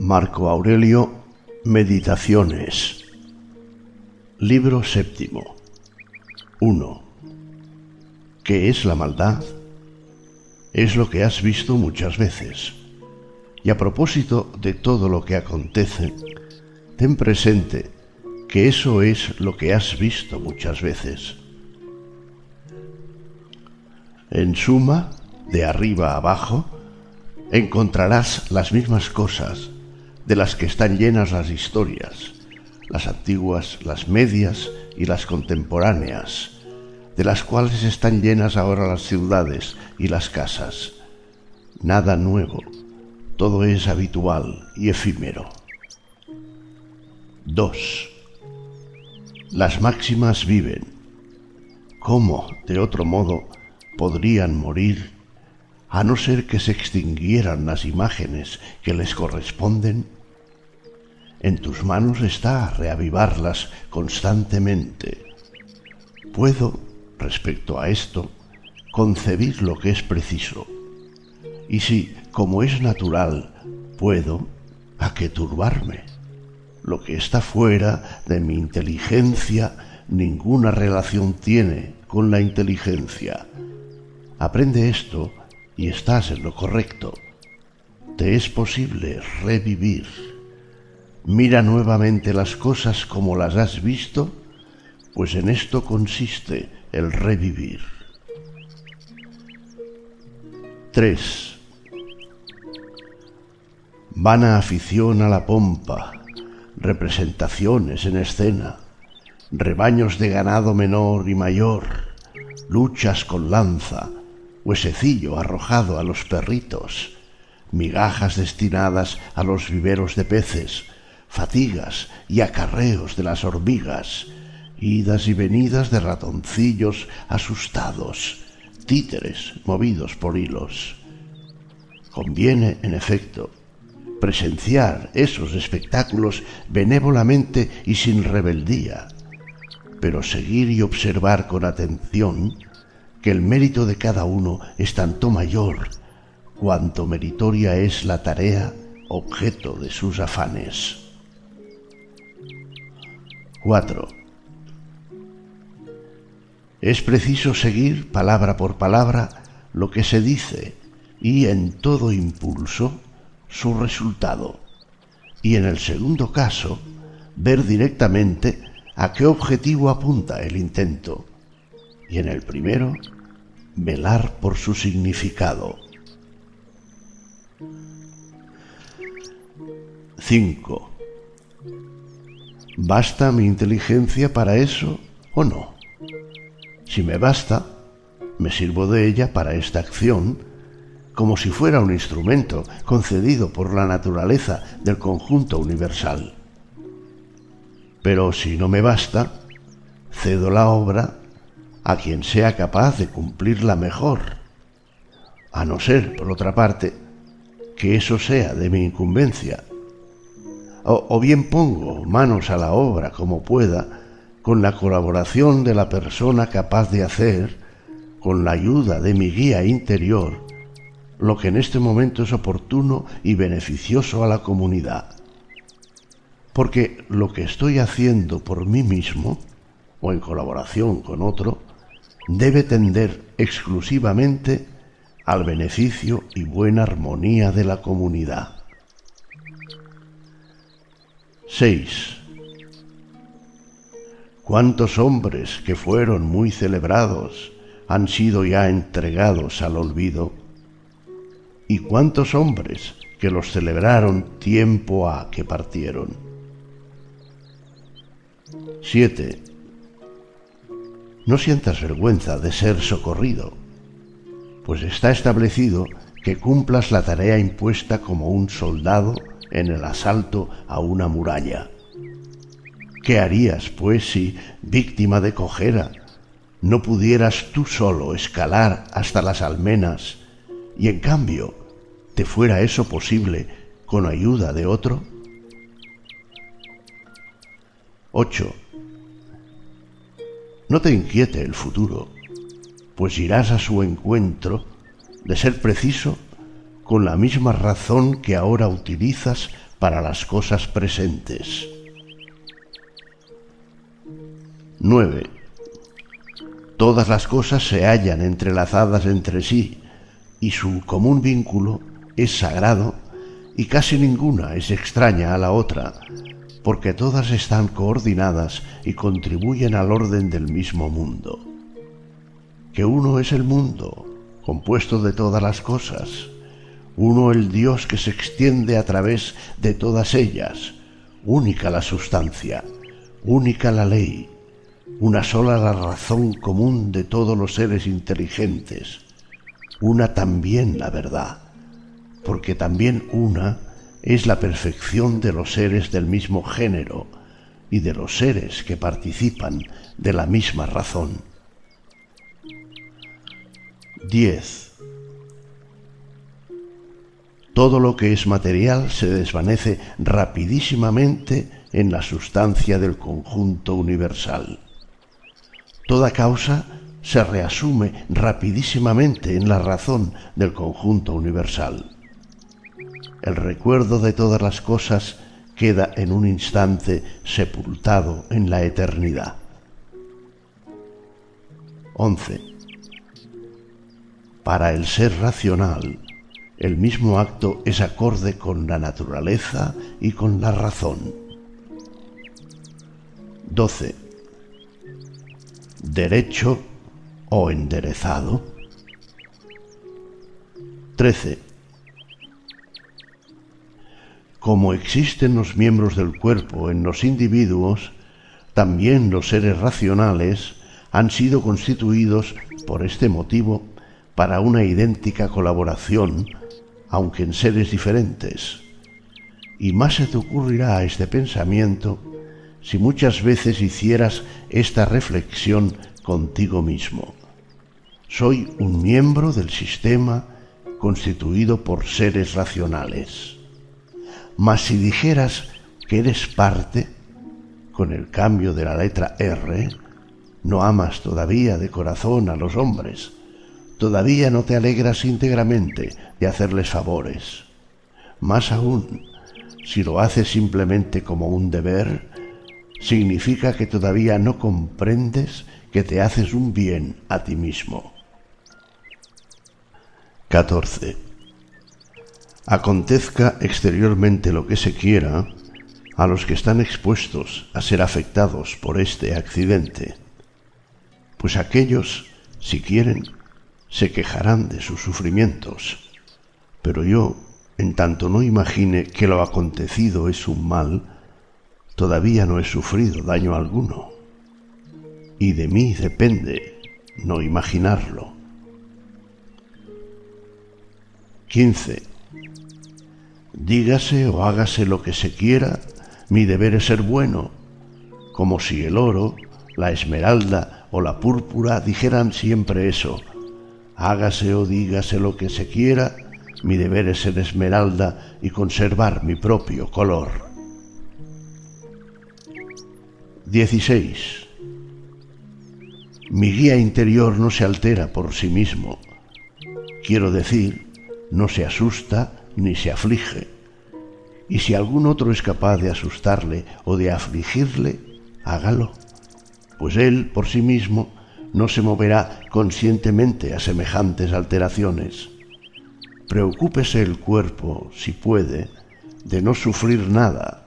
Marco Aurelio, Meditaciones. Libro séptimo. 1. ¿Qué es la maldad? Es lo que has visto muchas veces. Y a propósito de todo lo que acontece, ten presente que eso es lo que has visto muchas veces. En suma, de arriba a abajo, encontrarás las mismas cosas de las que están llenas las historias, las antiguas, las medias y las contemporáneas, de las cuales están llenas ahora las ciudades y las casas. Nada nuevo, todo es habitual y efímero. 2. Las máximas viven. ¿Cómo, de otro modo, podrían morir, a no ser que se extinguieran las imágenes que les corresponden? En tus manos está reavivarlas constantemente. Puedo, respecto a esto, concebir lo que es preciso. Y si, como es natural, puedo, ¿a qué turbarme? Lo que está fuera de mi inteligencia ninguna relación tiene con la inteligencia. Aprende esto y estás en lo correcto. Te es posible revivir. Mira nuevamente las cosas como las has visto, pues en esto consiste el revivir. 3. Vana afición a la pompa, representaciones en escena, rebaños de ganado menor y mayor, luchas con lanza, huesecillo arrojado a los perritos, migajas destinadas a los viveros de peces, fatigas y acarreos de las hormigas, idas y venidas de ratoncillos asustados, títeres movidos por hilos. Conviene, en efecto, presenciar esos espectáculos benévolamente y sin rebeldía, pero seguir y observar con atención que el mérito de cada uno es tanto mayor cuanto meritoria es la tarea objeto de sus afanes. 4. Es preciso seguir palabra por palabra lo que se dice y en todo impulso su resultado, y en el segundo caso ver directamente a qué objetivo apunta el intento, y en el primero velar por su significado. 5. ¿Basta mi inteligencia para eso o no? Si me basta, me sirvo de ella para esta acción, como si fuera un instrumento concedido por la naturaleza del conjunto universal. Pero si no me basta, cedo la obra a quien sea capaz de cumplirla mejor, a no ser, por otra parte, que eso sea de mi incumbencia. O bien pongo manos a la obra como pueda, con la colaboración de la persona capaz de hacer, con la ayuda de mi guía interior, lo que en este momento es oportuno y beneficioso a la comunidad. Porque lo que estoy haciendo por mí mismo, o en colaboración con otro, debe tender exclusivamente al beneficio y buena armonía de la comunidad. 6. ¿Cuántos hombres que fueron muy celebrados han sido ya entregados al olvido? ¿Y cuántos hombres que los celebraron tiempo ha que partieron? 7. No sientas vergüenza de ser socorrido, pues está establecido que cumplas la tarea impuesta como un soldado en el asalto a una muralla. ¿Qué harías, pues, si, víctima de cojera, no pudieras tú solo escalar hasta las almenas y, en cambio, te fuera eso posible con ayuda de otro? 8. No te inquiete el futuro, pues irás a su encuentro, de ser preciso, con la misma razón que ahora utilizas para las cosas presentes. 9. Todas las cosas se hallan entrelazadas entre sí y su común vínculo es sagrado y casi ninguna es extraña a la otra, porque todas están coordinadas y contribuyen al orden del mismo mundo. Que uno es el mundo, compuesto de todas las cosas, uno el Dios que se extiende a través de todas ellas, única la sustancia, única la ley, una sola la razón común de todos los seres inteligentes, una también la verdad, porque también una es la perfección de los seres del mismo género y de los seres que participan de la misma razón. 10. Todo lo que es material se desvanece rapidísimamente en la sustancia del conjunto universal. Toda causa se reasume rapidísimamente en la razón del conjunto universal. El recuerdo de todas las cosas queda en un instante sepultado en la eternidad. 11. Para el ser racional, el mismo acto es acorde con la naturaleza y con la razón. 12. Derecho o enderezado. 13. Como existen los miembros del cuerpo en los individuos, también los seres racionales han sido constituidos por este motivo para una idéntica colaboración, aunque en seres diferentes. Y más se te ocurrirá este pensamiento si muchas veces hicieras esta reflexión contigo mismo. Soy un miembro del sistema constituido por seres racionales. Mas si dijeras que eres parte, con el cambio de la letra R, no amas todavía de corazón a los hombres, todavía no te alegras íntegramente de hacerles favores. Más aún, si lo haces simplemente como un deber, significa que todavía no comprendes que te haces un bien a ti mismo. 14. Acontezca exteriormente lo que se quiera, a los que están expuestos a ser afectados por este accidente, pues aquellos, si quieren, se quejarán de sus sufrimientos, pero yo, en tanto no imagine que lo acontecido es un mal, todavía no he sufrido daño alguno, y de mí depende no imaginarlo. 15. Dígase o hágase lo que se quiera, mi deber es ser bueno, como si el oro, la esmeralda o la púrpura dijeran siempre eso. Hágase o dígase lo que se quiera, mi deber es ser esmeralda y conservar mi propio color. 16. Mi guía interior no se altera por sí mismo. Quiero decir, no se asusta ni se aflige. Y si algún otro es capaz de asustarle o de afligirle, hágalo, pues él por sí mismo no se moverá conscientemente a semejantes alteraciones. Preocúpese el cuerpo, si puede, de no sufrir nada,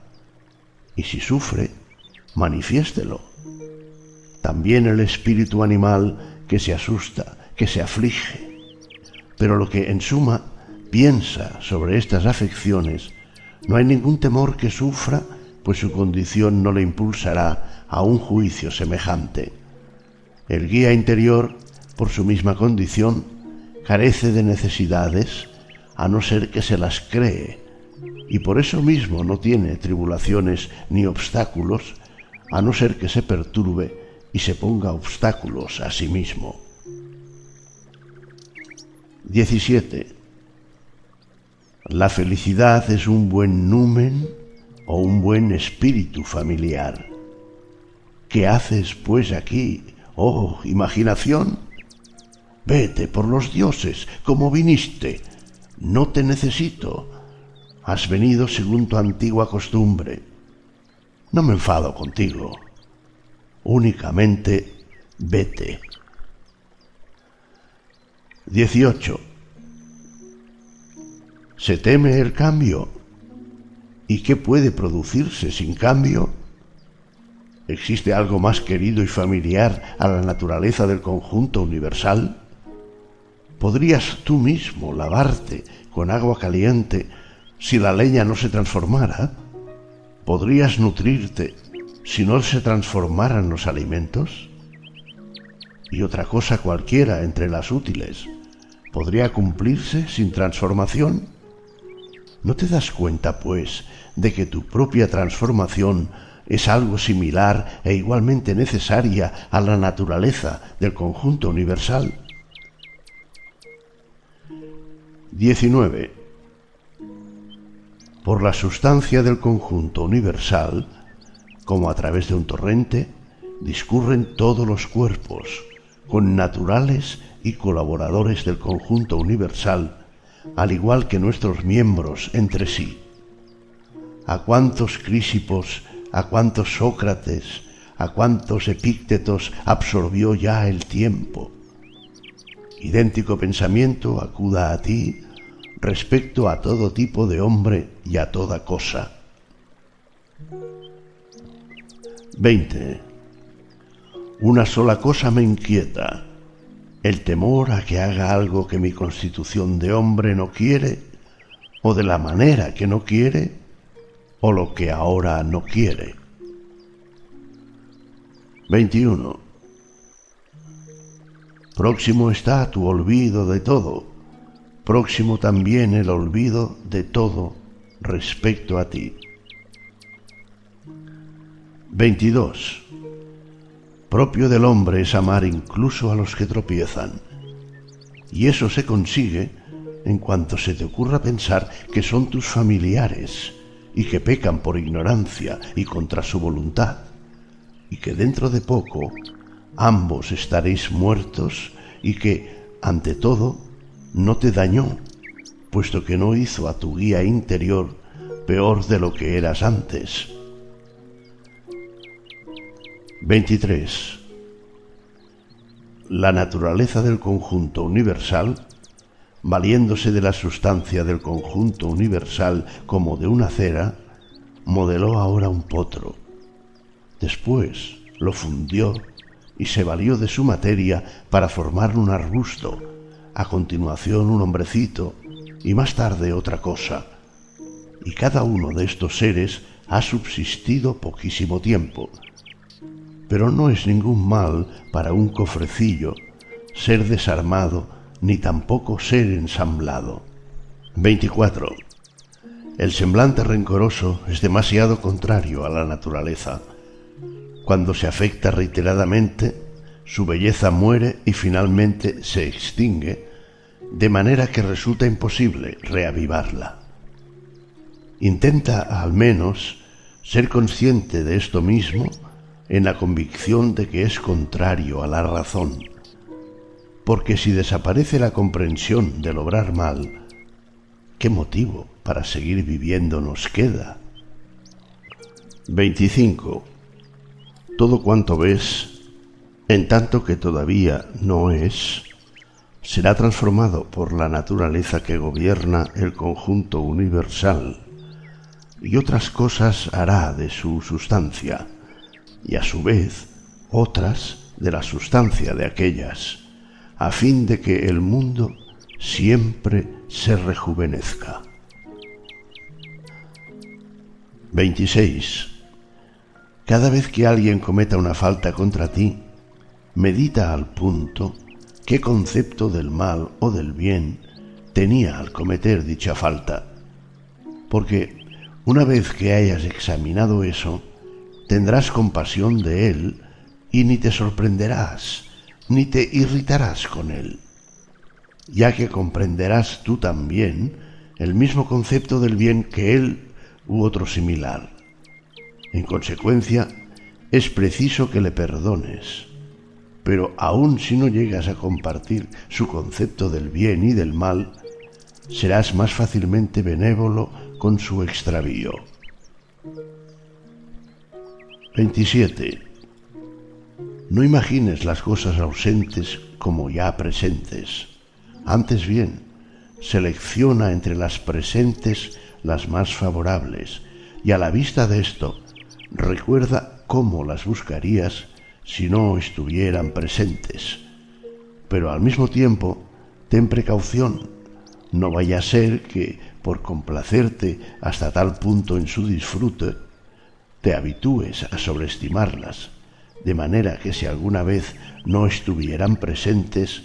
y si sufre, manifiéstelo. También el espíritu animal que se asusta, que se aflige. Pero lo que en suma piensa sobre estas afecciones, no hay ningún temor que sufra, pues su condición no le impulsará a un juicio semejante. El guía interior, por su misma condición, carece de necesidades, a no ser que se las cree, y por eso mismo no tiene tribulaciones ni obstáculos, a no ser que se perturbe y se ponga obstáculos a sí mismo. 17. La felicidad es un buen numen o un buen espíritu familiar. ¿Qué haces, pues, aquí, oh imaginación? Vete por los dioses, como viniste, No te necesito. Has venido según tu antigua costumbre. No me enfado contigo. Únicamente vete. 18. ¿Se teme el cambio? ¿Y qué puede producirse sin cambio? ¿Existe algo más querido y familiar a la naturaleza del conjunto universal? ¿Podrías tú mismo lavarte con agua caliente si la leña no se transformara? ¿Podrías nutrirte si no se transformaran los alimentos? Y otra cosa cualquiera entre las útiles, ¿podría cumplirse sin transformación? ¿No te das cuenta, pues, de que tu propia transformación es algo similar e igualmente necesaria a la naturaleza del conjunto universal? 19. Por la sustancia del conjunto universal, como a través de un torrente, discurren todos los cuerpos, con naturales y colaboradores del conjunto universal, al igual que nuestros miembros entre sí. ¿A cuántos Crísipos, a cuántos Sócrates, a cuántos Epíctetos absorbió ya el tiempo? Idéntico pensamiento acuda a ti respecto a todo tipo de hombre y a toda cosa. 20. Una sola cosa me inquieta, el temor a que haga algo que mi constitución de hombre no quiere, o de la manera que no quiere, o lo que ahora no quiere. 21. Próximo está tu olvido de todo, próximo también el olvido de todo respecto a ti. 22. Propio del hombre es amar incluso a los que tropiezan, y eso se consigue en cuanto se te ocurra pensar que son tus familiares y que pecan por ignorancia y contra su voluntad, y que dentro de poco ambos estaréis muertos y que, ante todo, no te dañó, puesto que no hizo a tu guía interior peor de lo que eras antes. 23. La naturaleza del conjunto universal, valiéndose de la sustancia del conjunto universal como de una cera, modeló ahora un potro. Después lo fundió y se valió de su materia para formar un arbusto, a continuación un hombrecito y más tarde otra cosa. Y cada uno de estos seres ha subsistido poquísimo tiempo. Pero no es ningún mal para un cofrecillo ser desarmado ni tampoco ser ensamblado. 24. El semblante rencoroso es demasiado contrario a la naturaleza. Cuando se afecta reiteradamente, su belleza muere y finalmente se extingue, de manera que resulta imposible reavivarla. Intenta, al menos, ser consciente de esto mismo en la convicción de que es contrario a la razón, porque si desaparece la comprensión del obrar mal, ¿qué motivo para seguir viviendo nos queda? 25. Todo cuanto ves, en tanto que todavía no es, será transformado por la naturaleza que gobierna el conjunto universal, y otras cosas hará de su sustancia, y a su vez otras de la sustancia de aquellas, a fin de que el mundo siempre se rejuvenezca. 26. Cada vez que alguien cometa una falta contra ti, medita al punto qué concepto del mal o del bien tenía al cometer dicha falta, porque una vez que hayas examinado eso, tendrás compasión de él y ni te sorprenderás, ni te irritarás con él, ya que comprenderás tú también el mismo concepto del bien que él u otro similar. En consecuencia, es preciso que le perdones, pero aun si no llegas a compartir su concepto del bien y del mal, serás más fácilmente benévolo con su extravío. 27. No imagines las cosas ausentes como ya presentes. Antes bien, selecciona entre las presentes las más favorables, y a la vista de esto, recuerda cómo las buscarías si no estuvieran presentes. Pero al mismo tiempo, ten precaución. No vaya a ser que, por complacerte hasta tal punto en su disfrute, te habitúes a sobreestimarlas, de manera que si alguna vez no estuvieran presentes,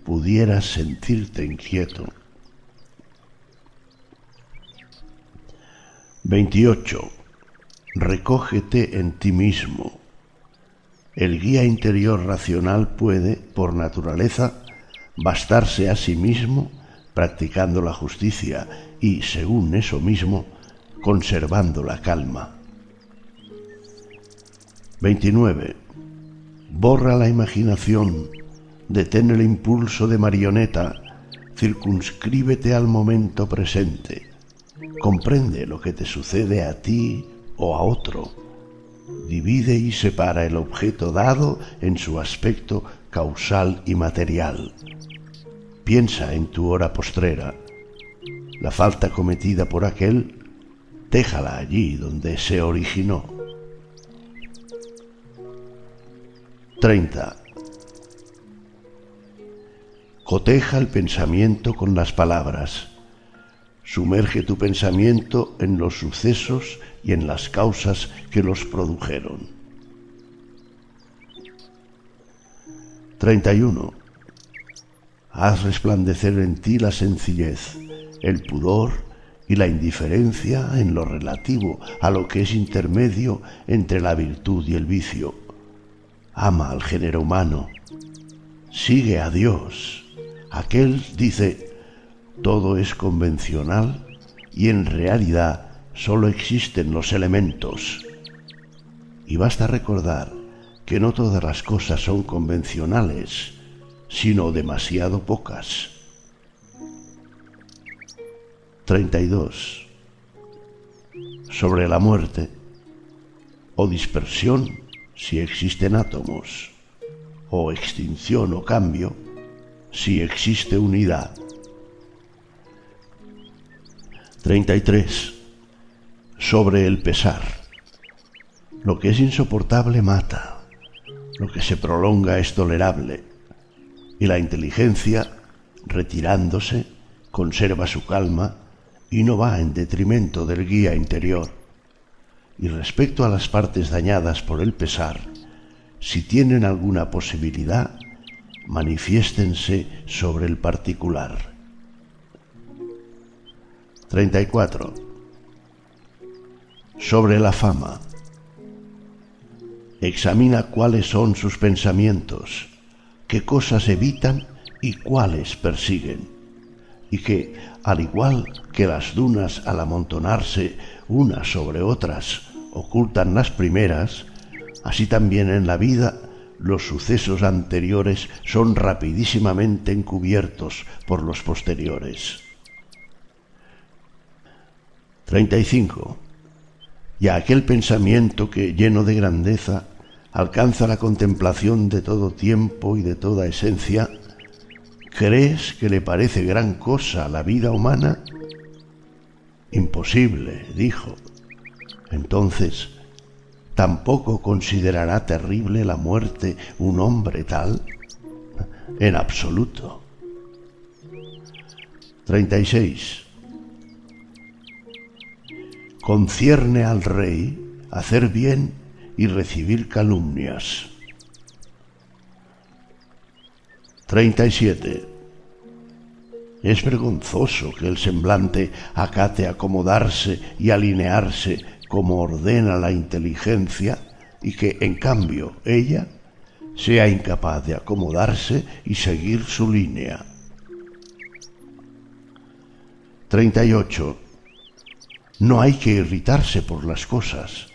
pudieras sentirte inquieto. 28. Recógete en ti mismo. El guía interior racional puede, por naturaleza, bastarse a sí mismo practicando la justicia y, según eso mismo, conservando la calma. 29. Borra la imaginación, detén el impulso de marioneta, circunscríbete al momento presente, comprende lo que te sucede a ti o a otro, divide y separa el objeto dado en su aspecto causal y material. Piensa en tu hora postrera. La falta cometida por aquel, déjala allí donde se originó. 30. Coteja el pensamiento con las palabras. Sumerge tu pensamiento en los sucesos y en las causas que los produjeron. 31. Haz resplandecer en ti la sencillez, el pudor y la indiferencia en lo relativo a lo que es intermedio entre la virtud y el vicio. Ama al género humano. Sigue a Dios. Aquel dice: todo es convencional y en realidad solo existen los elementos. Y basta recordar que no todas las cosas son convencionales, sino demasiado pocas. 32. Sobre la muerte, o dispersión, si existen átomos, o extinción o cambio, si existe unidad. 33. Sobre el pesar. Lo que es insoportable mata, lo que se prolonga es tolerable, y la inteligencia, retirándose, conserva su calma y no va en detrimento del guía interior. Y respecto a las partes dañadas por el pesar, si tienen alguna posibilidad, manifiéstense sobre el particular. 34. Sobre la fama. Examina cuáles son sus pensamientos, qué cosas evitan y cuáles persiguen, y que, al igual que las dunas al amontonarse unas sobre otras ocultan las primeras, así también en la vida los sucesos anteriores son rapidísimamente encubiertos por los posteriores. 35. Y a aquel pensamiento que, lleno de grandeza, alcanza la contemplación de todo tiempo y de toda esencia, ¿crees que le parece gran cosa la vida humana? Imposible, dijo. Entonces, ¿tampoco considerará terrible la muerte un hombre tal? En absoluto. 36. Concierne al rey hacer bien y recibir calumnias. 37. Es vergonzoso que el semblante acate acomodarse y alinearse como ordena la inteligencia y que, en cambio, ella sea incapaz de acomodarse y seguir su línea. 38. No hay que irritarse por las cosas,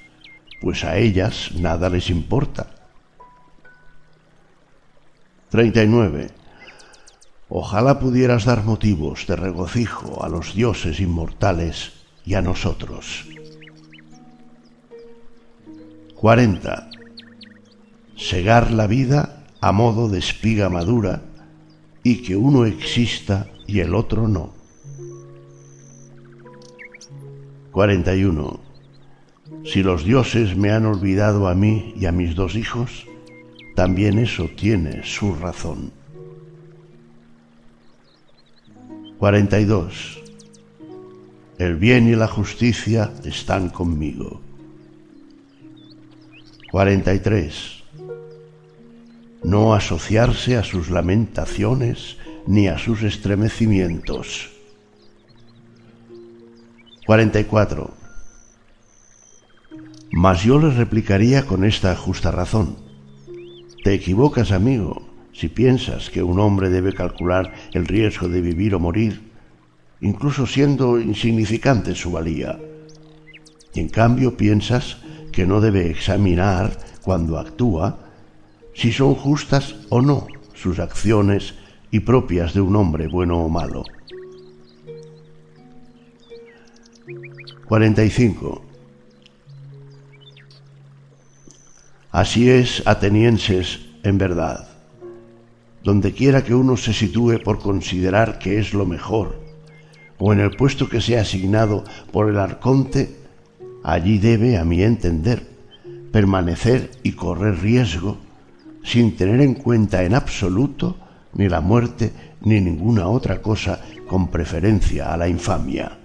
pues a ellas nada les importa. 39. Ojalá pudieras dar motivos de regocijo a los dioses inmortales y a nosotros. 40. Segar la vida a modo de espiga madura y que uno exista y el otro no. 41. Si los dioses me han olvidado a mí y a mis 2 hijos, también eso tiene su razón. 42. El bien y la justicia están conmigo. 43. No asociarse a sus lamentaciones ni a sus estremecimientos. 44. Mas yo les replicaría con esta justa razón: te equivocas, amigo, si piensas que un hombre debe calcular el riesgo de vivir o morir, incluso siendo insignificante su valía. Y en cambio piensas que no debe examinar, cuando actúa, si son justas o no sus acciones y propias de un hombre bueno o malo. 45. Así es, atenienses, en verdad. Donde quiera que uno se sitúe por considerar que es lo mejor, o en el puesto que sea asignado por el arconte, allí debe, a mi entender, permanecer y correr riesgo, sin tener en cuenta en absoluto ni la muerte ni ninguna otra cosa con preferencia a la infamia.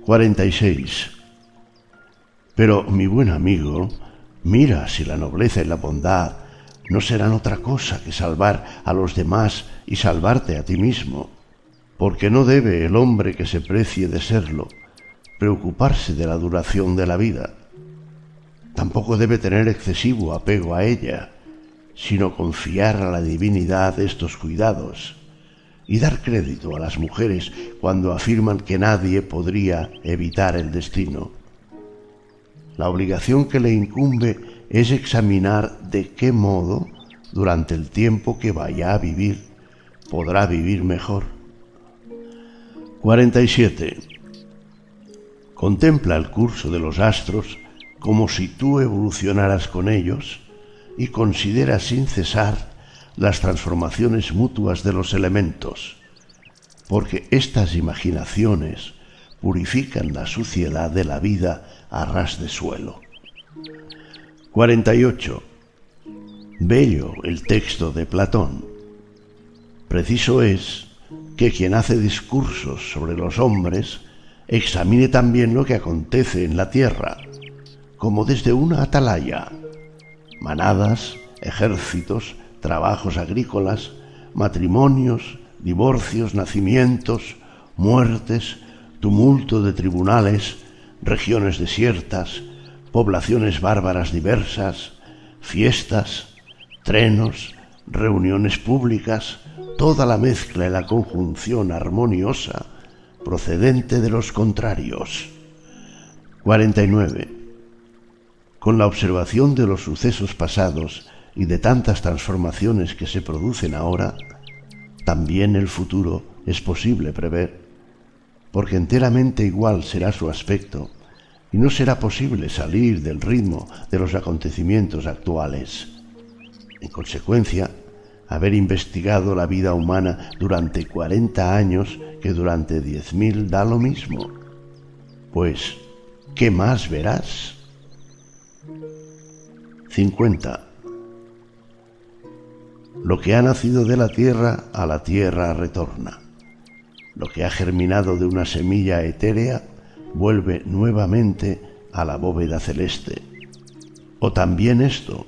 46. Pero, mi buen amigo, mira si la nobleza y la bondad no serán otra cosa que salvar a los demás y salvarte a ti mismo, porque no debe el hombre que se precie de serlo preocuparse de la duración de la vida. Tampoco debe tener excesivo apego a ella, sino confiar a la divinidad estos cuidados y dar crédito a las mujeres cuando afirman que nadie podría evitar el destino. La obligación que le incumbe es examinar de qué modo, durante el tiempo que vaya a vivir, podrá vivir mejor. 47. Contempla el curso de los astros como si tú evolucionaras con ellos y considera sin cesar las transformaciones mutuas de los elementos, porque estas imaginaciones purifican la suciedad de la vida a ras de suelo. 48. Bello el texto de Platón. Preciso es que quien hace discursos sobre los hombres examine también lo que acontece en la tierra, como desde una atalaya: manadas, ejércitos, trabajos agrícolas, matrimonios, divorcios, nacimientos, muertes, tumulto de tribunales, regiones desiertas, poblaciones bárbaras diversas, fiestas, trenos, reuniones públicas, toda la mezcla y la conjunción armoniosa procedente de los contrarios. 49. Con la observación de los sucesos pasados y de tantas transformaciones que se producen ahora, también el futuro es posible prever, porque enteramente igual será su aspecto y no será posible salir del ritmo de los acontecimientos actuales. En consecuencia, haber investigado la vida humana durante 40 años que durante 10.000 da lo mismo. Pues, ¿qué más verás? 50. Lo que ha nacido de la tierra, a la tierra retorna. Lo que ha germinado de una semilla etérea vuelve nuevamente a la bóveda celeste. O también esto,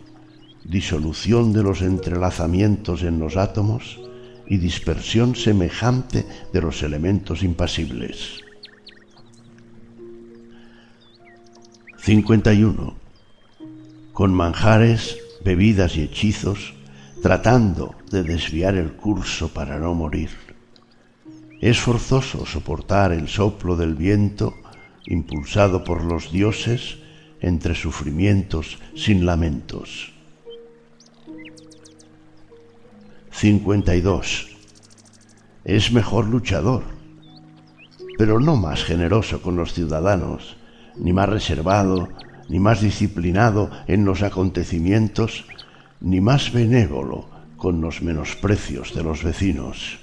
disolución de los entrelazamientos en los átomos y dispersión semejante de los elementos impasibles. 51. Con manjares, bebidas y hechizos, tratando de desviar el curso para no morir. Es forzoso soportar el soplo del viento impulsado por los dioses entre sufrimientos sin lamentos. 52. Es mejor luchador, pero no más generoso con los ciudadanos, ni más reservado, ni más disciplinado en los acontecimientos, ni más benévolo con los menosprecios de los vecinos.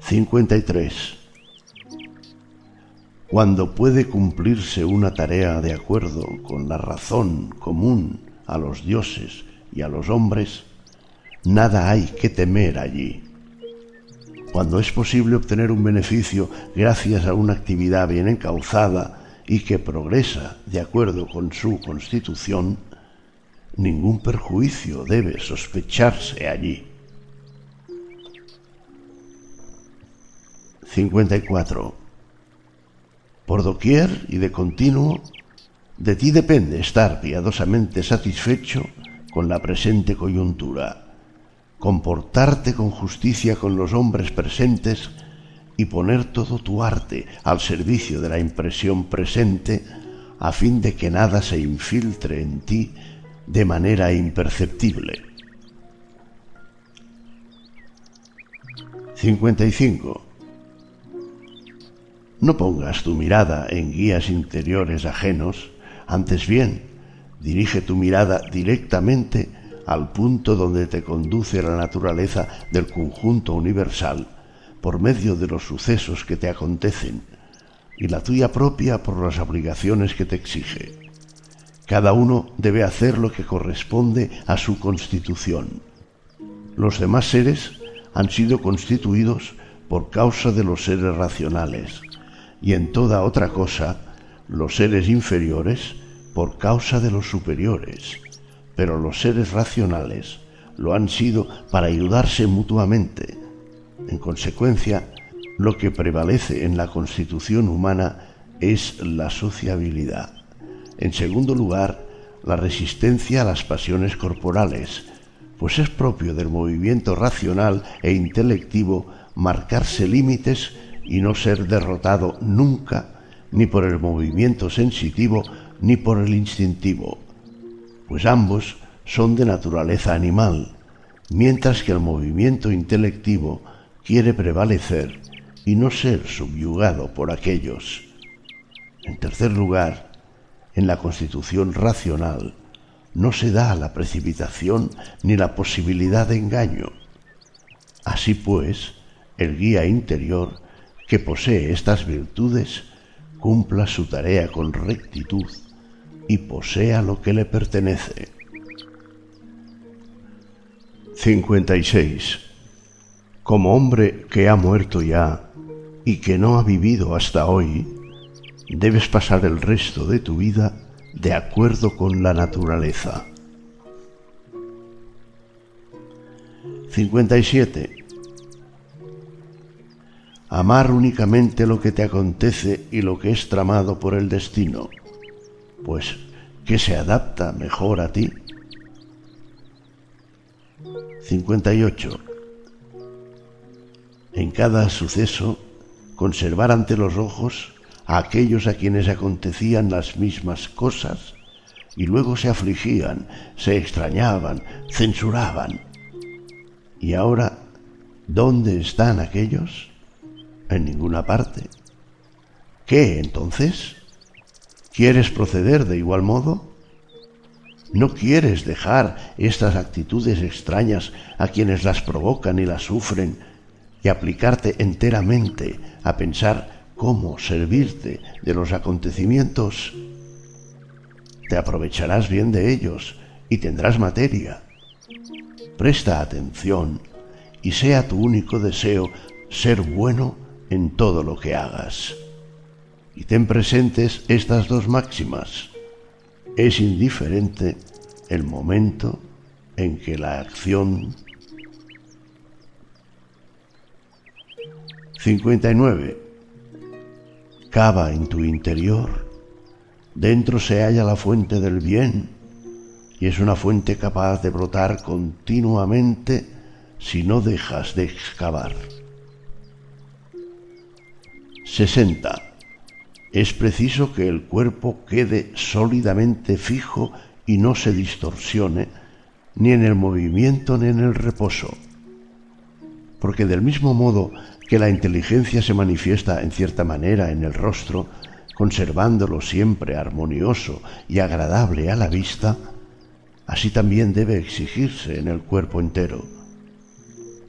53. Cuando puede cumplirse una tarea de acuerdo con la razón común a los dioses y a los hombres, nada hay que temer allí. Cuando es posible obtener un beneficio gracias a una actividad bien encauzada y que progresa de acuerdo con su constitución, ningún perjuicio debe sospecharse allí. 54. Por doquier y de continuo, de ti depende estar piadosamente satisfecho con la presente coyuntura, comportarte con justicia con los hombres presentes y poner todo tu arte al servicio de la impresión presente, a fin de que nada se infiltre en ti de manera imperceptible. 55. No pongas tu mirada en guías interiores ajenos, antes bien, dirige tu mirada directamente al punto donde te conduce la naturaleza del conjunto universal por medio de los sucesos que te acontecen y la tuya propia por las obligaciones que te exige. Cada uno debe hacer lo que corresponde a su constitución. Los demás seres han sido constituidos por causa de los seres racionales, y en toda otra cosa, los seres inferiores por causa de los superiores, pero los seres racionales lo han sido para ayudarse mutuamente. En consecuencia, lo que prevalece en la constitución humana es la sociabilidad. En segundo lugar, la resistencia a las pasiones corporales, pues es propio del movimiento racional e intelectivo marcarse límites y no ser derrotado nunca, ni por el movimiento sensitivo ni por el instintivo, pues ambos son de naturaleza animal, mientras que el movimiento intelectivo quiere prevalecer y no ser subyugado por aquellos. En tercer lugar, en la constitución racional no se da la precipitación ni la posibilidad de engaño. Así pues, el guía interior que posee estas virtudes cumpla su tarea con rectitud y posea lo que le pertenece. 56. Como hombre que ha muerto ya y que no ha vivido hasta hoy, debes pasar el resto de tu vida de acuerdo con la naturaleza. 57. Amar únicamente lo que te acontece y lo que es tramado por el destino, pues que se adapta mejor a ti. 58. En cada suceso, conservar ante los ojos a aquellos a quienes acontecían las mismas cosas y luego se afligían, se extrañaban, censuraban. Y ahora, ¿dónde están aquellos? En ninguna parte. ¿Qué, entonces? ¿Quieres proceder de igual modo? ¿No quieres dejar estas actitudes extrañas a quienes las provocan y las sufren y aplicarte enteramente a pensar cómo servirte de los acontecimientos? Te aprovecharás bien de ellos y tendrás materia. Presta atención y sea tu único deseo ser bueno en todo lo que hagas. Y ten presentes estas dos máximas. Es indiferente el momento en que la acción. 59. Cava en tu interior. Dentro se halla la fuente del bien, y es una fuente capaz de brotar continuamente si no dejas de excavar. 60. Es preciso que el cuerpo quede sólidamente fijo y no se distorsione ni en el movimiento ni en el reposo. Porque del mismo modo que la inteligencia se manifiesta en cierta manera en el rostro, conservándolo siempre armonioso y agradable a la vista, así también debe exigirse en el cuerpo entero.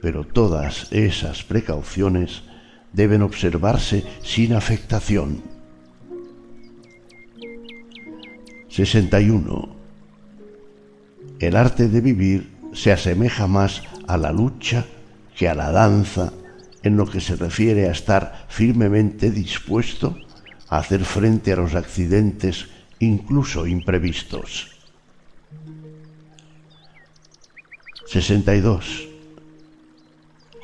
Pero todas esas precauciones deben observarse sin afectación. 61. El arte de vivir se asemeja más a la lucha que a la danza en lo que se refiere a estar firmemente dispuesto a hacer frente a los accidentes incluso imprevistos. 62.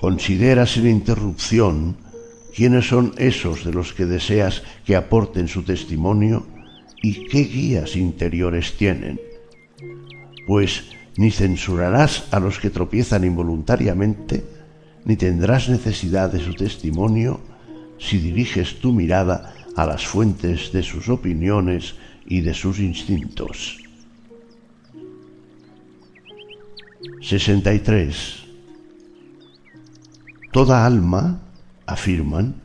Considera sin interrupción quiénes son esos de los que deseas que aporten su testimonio y qué guías interiores tienen, pues ni censurarás a los que tropiezan involuntariamente, ni tendrás necesidad de su testimonio si diriges tu mirada a las fuentes de sus opiniones y de sus instintos. 63. Toda alma, afirman,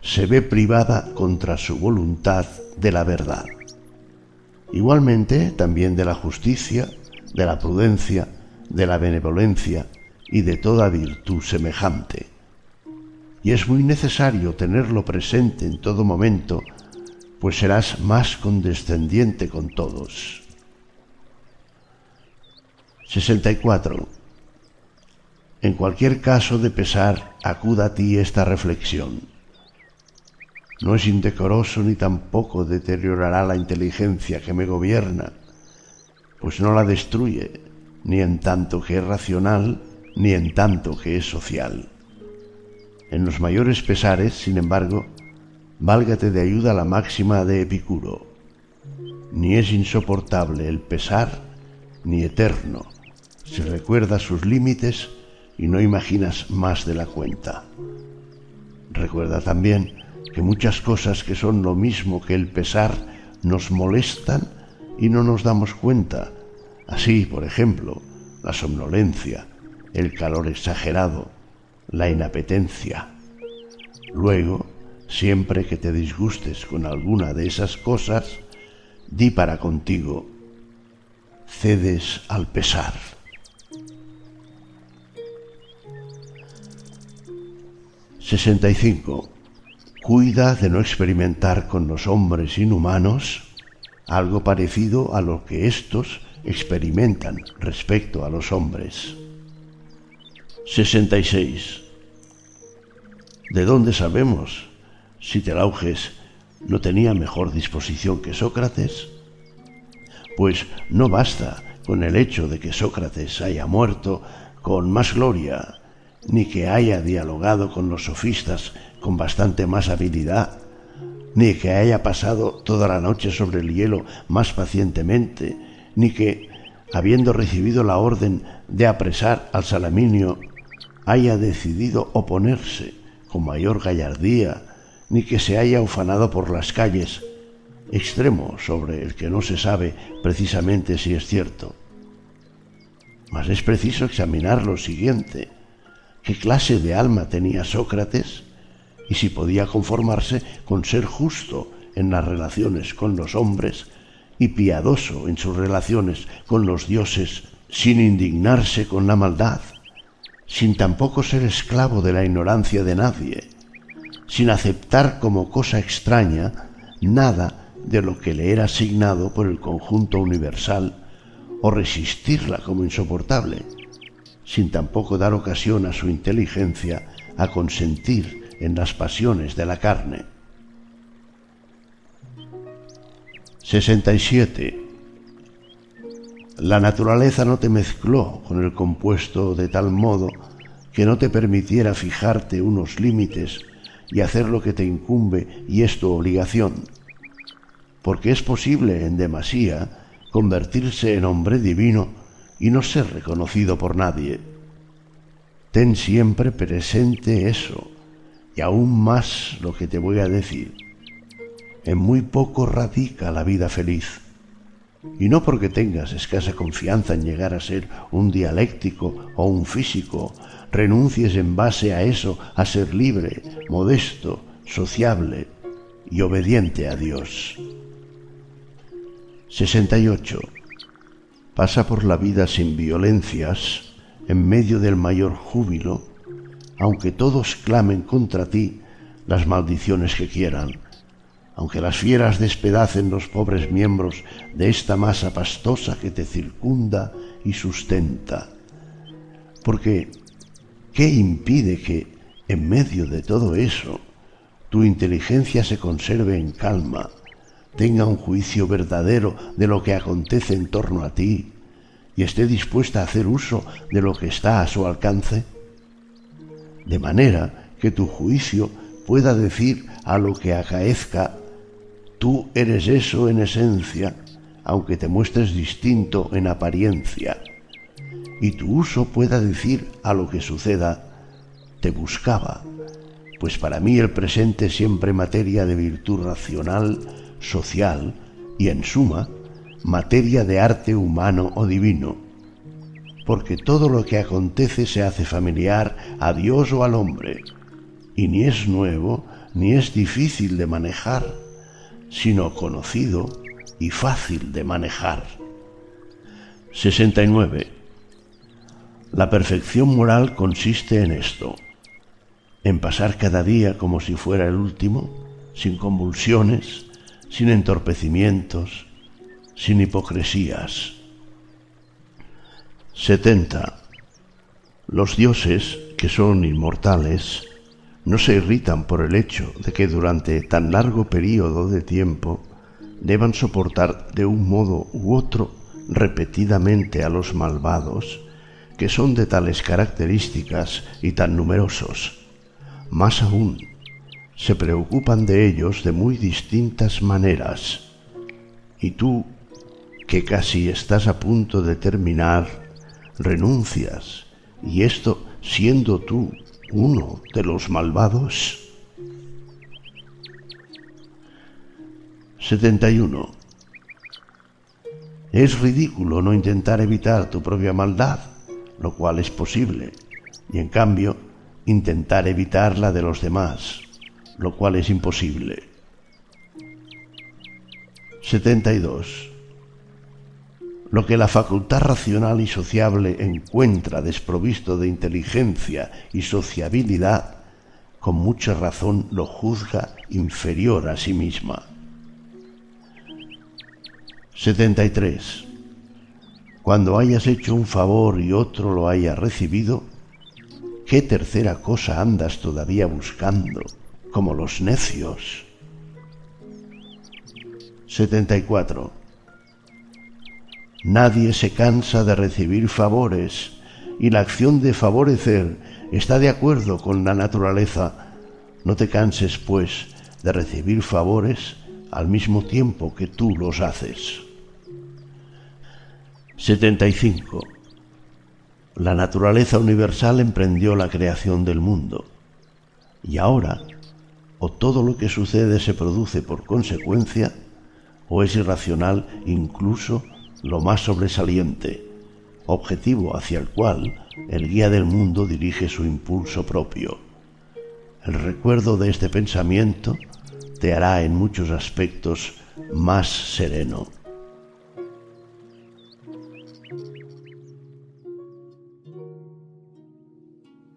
se ve privada contra su voluntad de la verdad. Igualmente también de la justicia, de la prudencia, de la benevolencia y de toda virtud semejante. Y es muy necesario tenerlo presente en todo momento, pues serás más condescendiente con todos. 64. En cualquier caso de pesar, acuda a ti esta reflexión. No es indecoroso ni tampoco deteriorará la inteligencia que me gobierna, pues no la destruye, ni en tanto que es racional, ni en tanto que es social. En los mayores pesares, sin embargo, válgate de ayuda la máxima de Epicuro. Ni es insoportable el pesar, ni eterno, si recuerdas sus límites y no imaginas más de la cuenta. Recuerda también que muchas cosas que son lo mismo que el pesar nos molestan y no nos damos cuenta. Así, por ejemplo, la somnolencia, el calor exagerado, la inapetencia. Luego, siempre que te disgustes con alguna de esas cosas, di para contigo: cedes al pesar. 65. Cuida de no experimentar con los hombres inhumanos algo parecido a lo que éstos experimentan respecto a los hombres. 66. ¿De dónde sabemos si Telauges no tenía mejor disposición que Sócrates? Pues no basta con el hecho de que Sócrates haya muerto con más gloria, ni que haya dialogado con los sofistas con bastante más habilidad, ni que haya pasado toda la noche sobre el hielo más pacientemente, ni que, habiendo recibido la orden de apresar al Salaminio, haya decidido oponerse con mayor gallardía, ni que se haya ufanado por las calles, extremo sobre el que no se sabe precisamente si es cierto. Mas es preciso examinar lo siguiente: ¿qué clase de alma tenía Sócrates? Y si podía conformarse con ser justo en las relaciones con los hombres y piadoso en sus relaciones con los dioses, sin indignarse con la maldad, sin tampoco ser esclavo de la ignorancia de nadie, sin aceptar como cosa extraña nada de lo que le era asignado por el conjunto universal, o resistirla como insoportable, sin tampoco dar ocasión a su inteligencia a consentir en las pasiones de la carne. 67. La naturaleza no te mezcló con el compuesto de tal modo que no te permitiera fijarte unos límites y hacer lo que te incumbe y es tu obligación, porque es posible en demasía convertirse en hombre divino y no ser reconocido por nadie. Ten siempre presente eso, y aún más lo que te voy a decir. En muy poco radica la vida feliz. Y no porque tengas escasa confianza en llegar a ser un dialéctico o un físico, renuncies en base a eso a ser libre, modesto, sociable y obediente a Dios. 68. Pasa por la vida sin violencias, en medio del mayor júbilo, aunque todos clamen contra ti las maldiciones que quieran, aunque las fieras despedacen los pobres miembros de esta masa pastosa que te circunda y sustenta. Porque, ¿qué impide que, en medio de todo eso, tu inteligencia se conserve en calma, tenga un juicio verdadero de lo que acontece en torno a ti y esté dispuesta a hacer uso de lo que está a su alcance? De manera que tu juicio pueda decir a lo que acaezca: tú eres eso en esencia, aunque te muestres distinto en apariencia. Y tu uso pueda decir a lo que suceda: te buscaba, pues para mí el presente es siempre materia de virtud racional, social y, en suma, materia de arte humano o divino. Porque todo lo que acontece se hace familiar a Dios o al hombre, y ni es nuevo ni es difícil de manejar, sino conocido y fácil de manejar. 69. La perfección moral consiste en esto: en pasar cada día como si fuera el último, sin convulsiones, sin entorpecimientos, sin hipocresías. 70. Los dioses, que son inmortales, no se irritan por el hecho de que durante tan largo período de tiempo deban soportar de un modo u otro repetidamente a los malvados, que son de tales características y tan numerosos. Más aún, se preocupan de ellos de muy distintas maneras. Y tú, que casi estás a punto de terminar, renuncias, y esto siendo tú uno de los malvados. 71. Es ridículo no intentar evitar tu propia maldad, lo cual es posible, y en cambio intentar evitar la de los demás, lo cual es imposible. 72. Lo que la facultad racional y sociable encuentra desprovisto de inteligencia y sociabilidad, con mucha razón lo juzga inferior a sí misma. 73. Cuando hayas hecho un favor y otro lo haya recibido, ¿qué tercera cosa andas todavía buscando, como los necios? 74. Nadie se cansa de recibir favores, y la acción de favorecer está de acuerdo con la naturaleza. No te canses, pues, de recibir favores al mismo tiempo que tú los haces. 75. La naturaleza universal emprendió la creación del mundo, y ahora, o todo lo que sucede se produce por consecuencia, o es irracional incluso lo más sobresaliente, objetivo hacia el cual el guía del mundo dirige su impulso propio. El recuerdo de este pensamiento te hará en muchos aspectos más sereno.